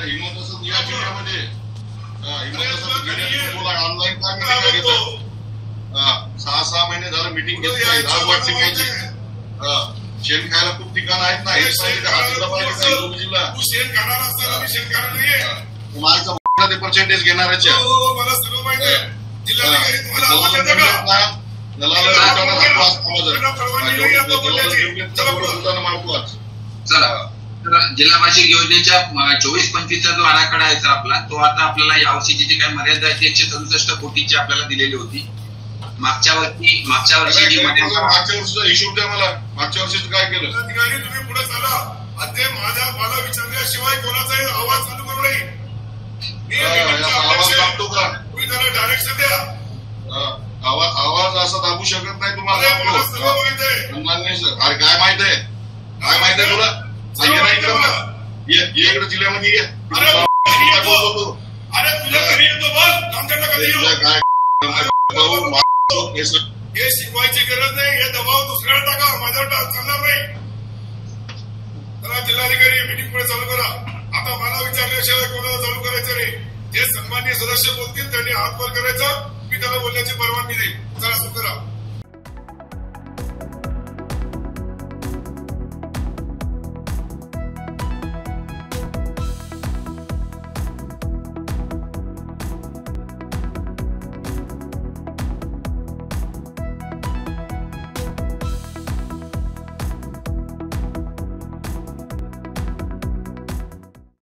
हिंमत असत या जिल्ह्यामध्ये ऑनलाईन काय मिटिंग घेतात 6-6 महिने झालं मिटिंग घेत नाही. राग वाटली पाहिजे. शेण खायला खूप ठिकाण आहेत ना. हेच पाहिजे हा जिल्हा पाहिजे जिल्हा ते पर्सेंटेज घेणारच चला. जिल्हा वार्षिक योजनेच्या 24-25चा जो आराखडा आहे सर आपला, तो आता आपल्याला यावर्षीची जी काही मर्यादा आहे ती 167 कोटीची आपल्याला दिलेली होती. मागच्या वर्षी मागच्या हिशोब द्या मला. मागच्या वर्षीच काय केलं तुम्ही पुढे चाला. ते मला विचारल्याशिवाय कोणाचाही आवाज चालू करू नये. आवाज दाबतो का तुम्ही त्याला डायरेक्शन द्या. आवाज असा दाबू शकत नाही तुम्हाला. अरे काय माहित आहे? काय माहित आहे तुला? इकडे जिल्ह्यामध्ये ये. अरे तुझ्या घरी येतो बोल. आमच्याकडे कधी हे शिकवायची गरज नाही. हे दबाव दुसऱ्याला टाका. माझ्यावर चालणार नाही. तर जिल्हाधिकारी मीटिंग पुढे चालू करा. आता मला विचारल्याशिवाय कोणाला चालू करायचं नाही. जे सन्माननीय सदस्य बोलतील त्यांनी हात वर करायचा. मी त्याला बोलण्याची परवानगी देईल. चला सुरू करा.